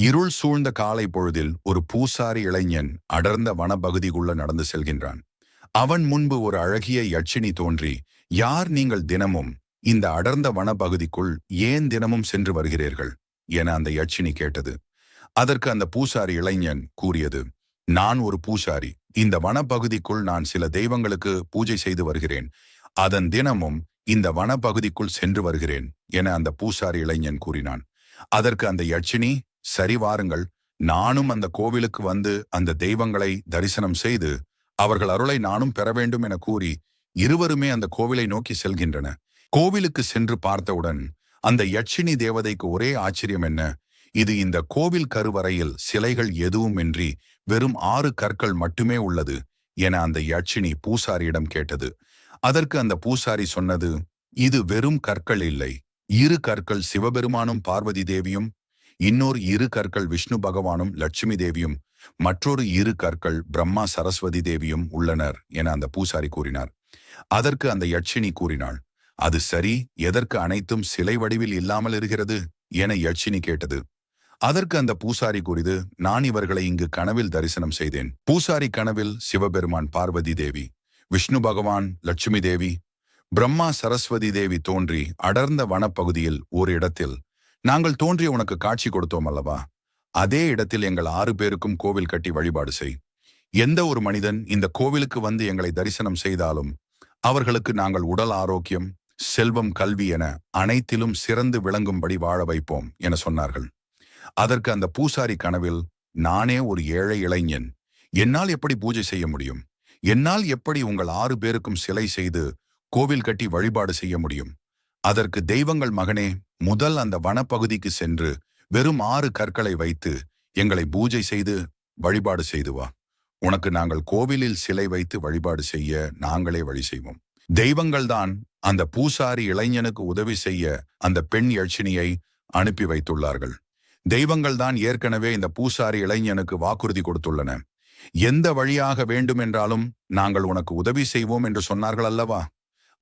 இருள் சூழ்ந்த காலை பொழுதில் ஒரு பூசாரி இளைஞன் அடர்ந்த வனப்பகுதிக்குள்ள நடந்து செல்கின்றான். அவன் முன்பு ஒரு அழகிய யட்சினி தோன்றி, யார் நீங்கள் தினமும் இந்த அடர்ந்த வனப்பகுதிக்குள் ஏன் தினமும் சென்று வருகிறீர்கள் என அந்த யட்சினி கேட்டது. அதற்கு அந்த பூசாரி இளைஞன் கூறியது, நான் ஒரு பூசாரி. இந்த வனப்பகுதிக்குள் நான் சில தெய்வங்களுக்கு பூஜை செய்து வருகிறேன். அதன் தினமும் இந்த வனப்பகுதிக்குள் சென்று வருகிறேன் என அந்த பூசாரி இளைஞன் கூறினான். அதற்கு அந்த யட்சினி, சரி வாருங்கள், நானும் அந்த கோவிலுக்கு வந்து அந்த தெய்வங்களை தரிசனம் செய்து அவர்கள் அருளை நானும் பெற வேண்டும் என கூறி இருவருமே அந்த கோவிலை நோக்கி செல்கின்றன. கோவிலுக்கு சென்று பார்த்தவுடன் அந்த யட்சினி தேவதைக்கு ஒரே ஆச்சரியம் என்ன, இது இந்த கோவில் கருவறையில் சிலைகள் எதுவும் இன்றி வெறும் 6 கற்கள் மட்டுமே உள்ளது என அந்த யட்சினி பூசாரியிடம் கேட்டது. அதற்கு அந்த பூசாரி சொன்னது, இது வெறும் கற்கள் இல்லை, 2 கற்கள் சிவபெருமானும் பார்வதி தேவியும், இன்னொரு 2 கற்கள் விஷ்ணு பகவானும் லட்சுமி தேவியும், மற்றொரு 2 கற்கள் பிரம்மா சரஸ்வதி தேவியும் உள்ளனர் என அந்த பூசாரி கூறினார். அதற்கு அந்த யட்சினி கூறினாள், அது சரி, எதற்கு அனைத்தும் சிலை வடிவில் இல்லாமல் இருக்கிறது என யட்சினி கேட்டது. அதற்கு அந்த பூசாரி கூறியது, நான் இவர்களை இங்கு கனவில் தரிசனம் செய்தேன். பூசாரி கனவில் சிவபெருமான் பார்வதி தேவி, விஷ்ணு பகவான் லட்சுமி தேவி, பிரம்மா சரஸ்வதி தேவி தோன்றி அடர்ந்த வனப்பகுதியில் ஒரு இடத்தில் நாங்கள் தோன்றிய உனக்கு காட்சி கொடுத்தோம் அல்லவா, அதே இடத்தில் எங்கள் 6 பேருக்கும் கோவில் கட்டி வழிபாடு செய். எந்த ஒரு மனிதன் இந்த கோவிலுக்கு வந்து எங்களை தரிசனம் செய்தாலும் அவர்களுக்கு நாங்கள் உடல் ஆரோக்கியம், செல்வம், கல்வி என அனைத்திலும் சிறந்து விளங்கும்படி வாழ வைப்போம் என சொன்னார்கள். அதற்கு அந்த பூசாரி கனவில், நானே ஒரு ஏழை இளைஞன், என்னால் எப்படி பூஜை செய்ய முடியும்? என்னால் எப்படி உங்கள் 6 பேருக்கும் சிலை செய்து கோவில் கட்டி வழிபாடு செய்ய முடியும்? அதற்கு தெய்வங்கள் மகனே, முதல் அந்த வனப்பகுதிக்கு சென்று வெறும் 6 கற்களை வைத்து எங்களை பூஜை செய்து வழிபாடு செய்து வா. உனக்கு நாங்கள் கோவிலில் சிலை வைத்து வழிபாடு செய்ய நாங்களே வழி செய்வோம். தெய்வங்கள்தான் அந்த பூசாரி இளைஞனுக்கு உதவி செய்ய அந்த பெண் யட்சினியை அனுப்பி வைத்துள்ளார்கள். தெய்வங்கள் தான் ஏற்கனவே இந்த பூசாரி இளைஞனுக்கு வாக்குறுதி கொடுத்துள்ளன. எந்த வழியாக வேண்டுமென்றாலும் நாங்கள் உனக்கு உதவி செய்வோம் என்று சொன்னார்கள் அல்லவா,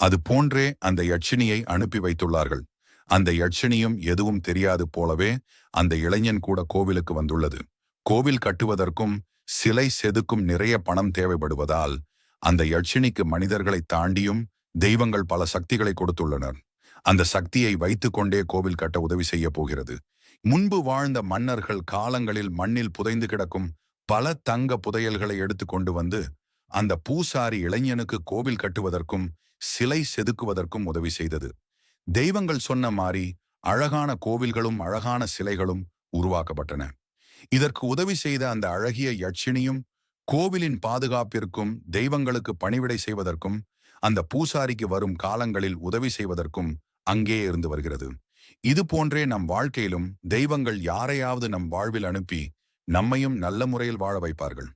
அது போன்றே அந்த யட்சினியை அனுப்பி வைத்துள்ளார்கள். அந்த யட்சினியும் எதுவும் தெரியாது போலவே அந்த இளைஞன் கூட கோவிலுக்கு வந்துள்ளது. கோவில் கட்டுவதற்கும் சிலை செதுக்கும் நிறைய பணம் தேவைப்படுவதால் அந்த யட்சினிக்கு மனிதர்களை தாண்டியும் தெய்வங்கள் பல சக்திகளை கொடுத்துள்ளனர். அந்த சக்தியை வைத்துக்கொண்டே கோவில் கட்ட உதவி செய்ய போகிறது. முன்பு வாழ்ந்த மன்னர்கள் காலங்களில் மண்ணில் புதைந்து கிடக்கும் பல தங்க புதையல்களை எடுத்து கொண்டு வந்து அந்த பூசாரி இளைஞனுக்கு கோவில் கட்டுவதற்கும் சிலை செதுக்குவதற்கும் உதவி செய்தது. தெய்வங்கள் சொன்ன மாதிரி அழகான கோவில்களும் அழகான சிலைகளும் உருவாக்கப்பட்டன. இதற்கு உதவி செய்த அந்த அழகிய யட்சினியும் கோவிலின் பாதுகாப்பிற்கும் தெய்வங்களுக்கு பணிவிடை செய்வதற்கும் அந்த பூசாரிக்கு வரும் காலங்களில் உதவி செய்வதற்கும் அங்கே இருந்து வருகிறது. இது போன்றே நம் வாழ்க்கையிலும் தெய்வங்கள் யாரையாவது நம் வாழ்வில் அனுப்பி நம்மையும் நல்ல முறையில் வாழ வைப்பார்கள்.